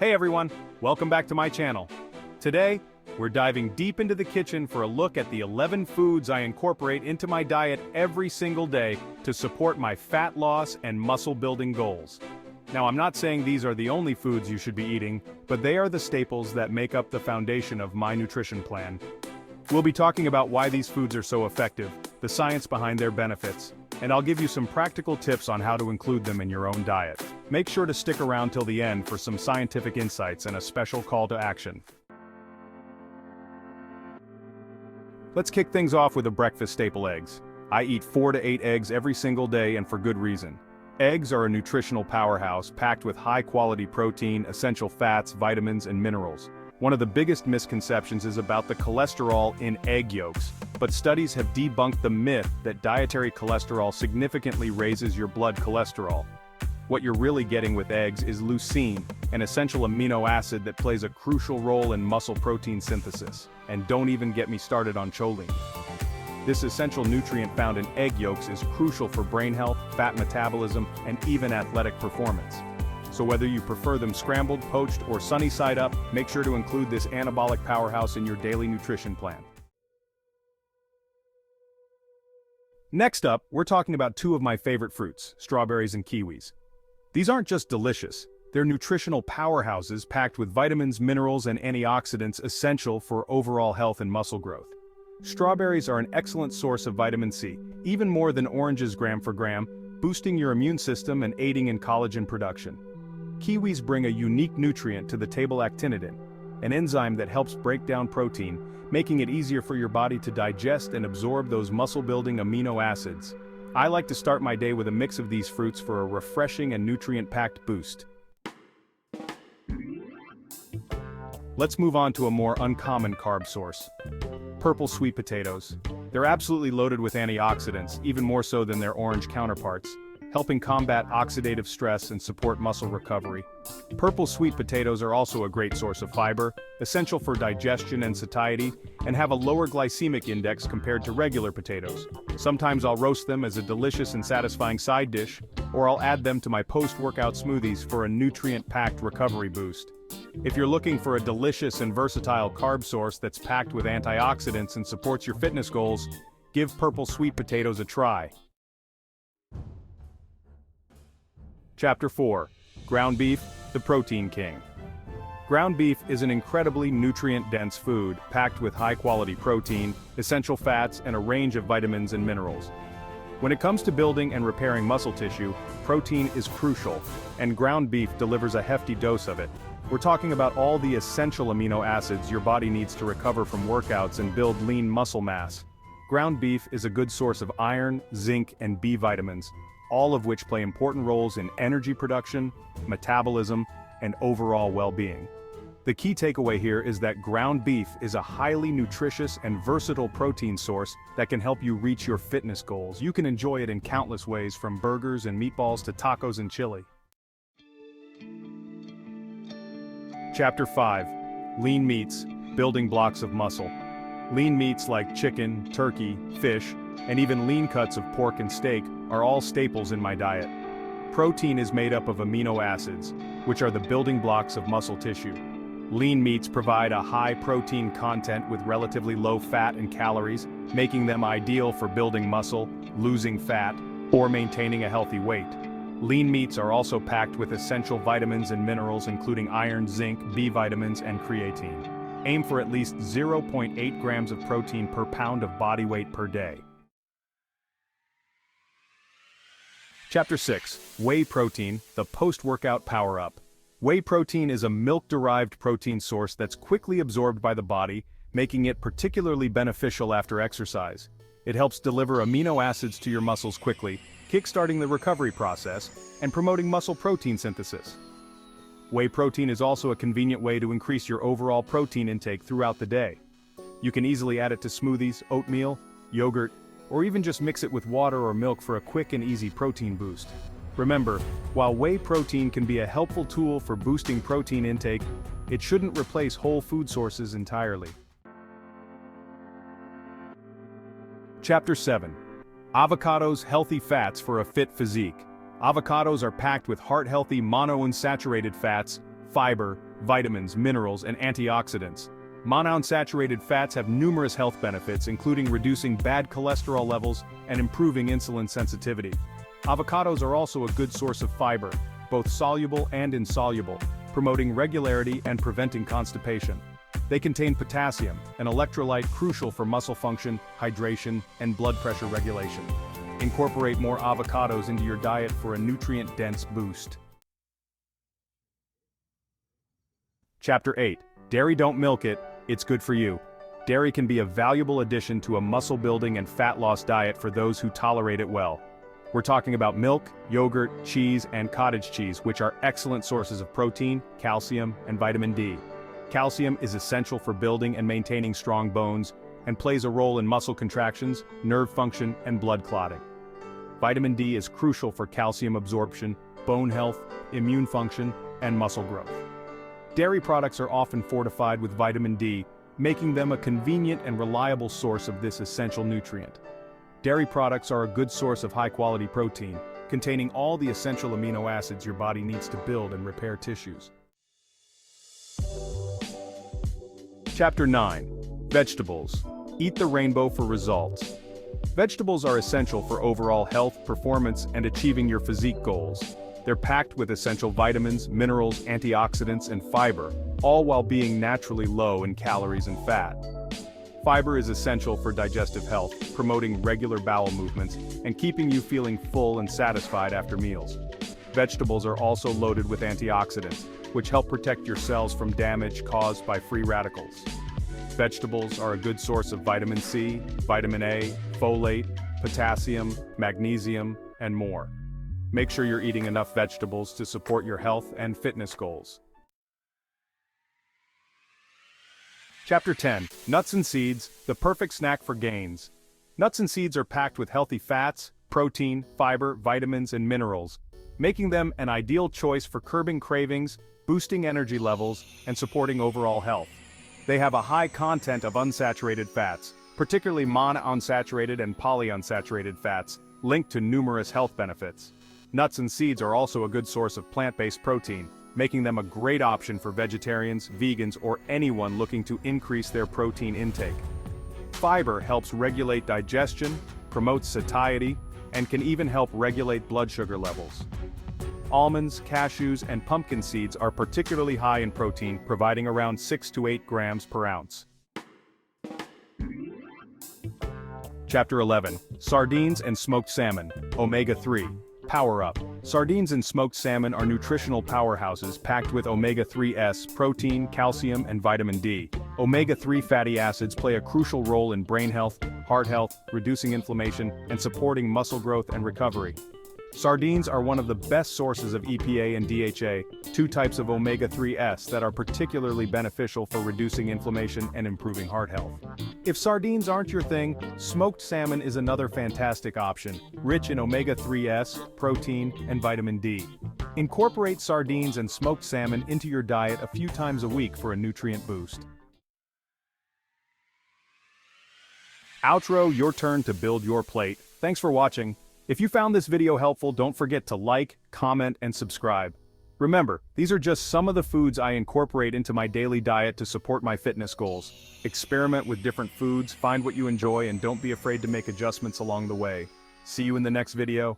Hey everyone, welcome back to my channel. Today, we're diving deep into the kitchen for a look at the 11 foods I incorporate into my diet every single day to support my fat loss and muscle building goals. Now, I'm not saying these are the only foods you should be eating, but they are the staples that make up the foundation of my nutrition plan. We'll be talking about why these foods are so effective, the science behind their benefits, and I'll give you some practical tips on how to include them in your own diet. Make sure to stick around till the end for some scientific insights and a special call to action. Let's kick things off with a breakfast staple: eggs. I eat 4 to 8 eggs every single day, and for good reason. Eggs are a nutritional powerhouse packed with high-quality protein, essential fats, vitamins, and minerals. One of the biggest misconceptions is about the cholesterol in egg yolks, but studies have debunked the myth that dietary cholesterol significantly raises your blood cholesterol. What you're really getting with eggs is leucine, an essential amino acid that plays a crucial role in muscle protein synthesis. And don't even get me started on choline. This essential nutrient found in egg yolks is crucial for brain health, fat metabolism, and even athletic performance. So whether you prefer them scrambled, poached, or sunny side up, make sure to include this anabolic powerhouse in your daily nutrition plan. Next up, we're talking about two of my favorite fruits, strawberries and kiwis. These aren't just delicious, they're nutritional powerhouses packed with vitamins, minerals, and antioxidants essential for overall health and muscle growth. Strawberries are an excellent source of vitamin C, even more than oranges gram for gram, boosting your immune system and aiding in collagen production. Kiwis bring a unique nutrient to the table: actinidin, an enzyme that helps break down protein, making it easier for your body to digest and absorb those muscle-building amino acids. I like to start my day with a mix of these fruits for a refreshing and nutrient-packed boost. Let's move on to a more uncommon carb source: purple sweet potatoes. They're absolutely loaded with antioxidants, even more so than their orange counterparts, helping combat oxidative stress and support muscle recovery. Purple sweet potatoes are also a great source of fiber, essential for digestion and satiety, and have a lower glycemic index compared to regular potatoes. Sometimes I'll roast them as a delicious and satisfying side dish, or I'll add them to my post-workout smoothies for a nutrient-packed recovery boost. If you're looking for a delicious and versatile carb source that's packed with antioxidants and supports your fitness goals, give purple sweet potatoes a try. Chapter 4. Ground beef, the protein king. Ground beef is an incredibly nutrient-dense food, packed with high-quality protein, essential fats, and a range of vitamins and minerals. When it comes to building and repairing muscle tissue, protein is crucial, and ground beef delivers a hefty dose of it. We're talking about all the essential amino acids your body needs to recover from workouts and build lean muscle mass. Ground beef is a good source of iron, zinc, and B vitamins, all of which play important roles in energy production, metabolism, and overall well-being. The key takeaway here is that ground beef is a highly nutritious and versatile protein source that can help you reach your fitness goals. You can enjoy it in countless ways, from burgers and meatballs to tacos and chili. Chapter 5. Lean meats, building blocks of muscle. Lean meats like chicken, turkey, fish, and even lean cuts of pork and steak are all staples in my diet. Protein is made up of amino acids, which are the building blocks of muscle tissue. Lean meats provide a high protein content with relatively low fat and calories, making them ideal for building muscle, losing fat, or maintaining a healthy weight. Lean meats are also packed with essential vitamins and minerals, including iron, zinc, B vitamins, and creatine. Aim for at least 0.8 grams of protein per pound of body weight per day. Chapter 6. Whey protein, the post-workout power-up. Whey protein is a milk-derived protein source that's quickly absorbed by the body, making it particularly beneficial after exercise. It helps deliver amino acids to your muscles quickly, kickstarting the recovery process, and promoting muscle protein synthesis. Whey protein is also a convenient way to increase your overall protein intake throughout the day. You can easily add it to smoothies, oatmeal, yogurt, or even just mix it with water or milk for a quick and easy protein boost. Remember, while whey protein can be a helpful tool for boosting protein intake, it shouldn't replace whole food sources entirely. Chapter 7. Avocados, healthy fats for a fit physique. Avocados are packed with heart-healthy monounsaturated fats, fiber, vitamins, minerals, and antioxidants. Monounsaturated fats have numerous health benefits, including reducing bad cholesterol levels and improving insulin sensitivity. Avocados are also a good source of fiber, both soluble and insoluble, promoting regularity and preventing constipation. They contain potassium, an electrolyte crucial for muscle function, hydration, and blood pressure regulation. Incorporate more avocados into your diet for a nutrient-dense boost. Chapter 8. Dairy, don't milk it, it's good for you. Dairy can be a valuable addition to a muscle-building and fat loss diet for those who tolerate it well. We're talking about milk, yogurt, cheese, and cottage cheese, which are excellent sources of protein, calcium, and vitamin D. Calcium is essential for building and maintaining strong bones, and plays a role in muscle contractions, nerve function, and blood clotting. Vitamin D is crucial for calcium absorption, bone health, immune function, and muscle growth. Dairy products are often fortified with vitamin D, making them a convenient and reliable source of this essential nutrient. Dairy products are a good source of high-quality protein, containing all the essential amino acids your body needs to build and repair tissues. Chapter 9. Vegetables. Eat the rainbow for results. Vegetables are essential for overall health, performance, and achieving your physique goals. They're packed with essential vitamins, minerals, antioxidants, and fiber, all while being naturally low in calories and fat. Fiber is essential for digestive health, promoting regular bowel movements, and keeping you feeling full and satisfied after meals. Vegetables are also loaded with antioxidants, which help protect your cells from damage caused by free radicals. Vegetables are a good source of vitamin C, vitamin A, folate, potassium, magnesium, and more. Make sure you're eating enough vegetables to support your health and fitness goals. Chapter 10. Nuts and seeds, the perfect snack for gains. Nuts and seeds are packed with healthy fats, protein, fiber, vitamins, and minerals, making them an ideal choice for curbing cravings, boosting energy levels, and supporting overall health. They have a high content of unsaturated fats, particularly monounsaturated and polyunsaturated fats, linked to numerous health benefits. Nuts and seeds are also a good source of plant-based protein, making them a great option for vegetarians, vegans, or anyone looking to increase their protein intake. Fiber helps regulate digestion, promotes satiety, and can even help regulate blood sugar levels. Almonds, cashews, and pumpkin seeds are particularly high in protein, providing around 6 to 8 grams per ounce. Chapter 11. Sardines and smoked salmon, omega-3. Power Up. Sardines and smoked salmon are nutritional powerhouses packed with omega-3s, protein, calcium, and vitamin D. Omega-3 fatty acids play a crucial role in brain health, heart health, reducing inflammation, and supporting muscle growth and recovery. Sardines are one of the best sources of EPA and DHA, two types of omega-3s that are particularly beneficial for reducing inflammation and improving heart health. If sardines aren't your thing, smoked salmon is another fantastic option, rich in omega-3s, protein, and vitamin D. Incorporate sardines and smoked salmon into your diet a few times a week for a nutrient boost. Outro, your turn to build your plate. Thanks for watching. If you found this video helpful, don't forget to like, comment, and subscribe. Remember, these are just some of the foods I incorporate into my daily diet to support my fitness goals. Experiment with different foods, find what you enjoy, and don't be afraid to make adjustments along the way. See you in the next video.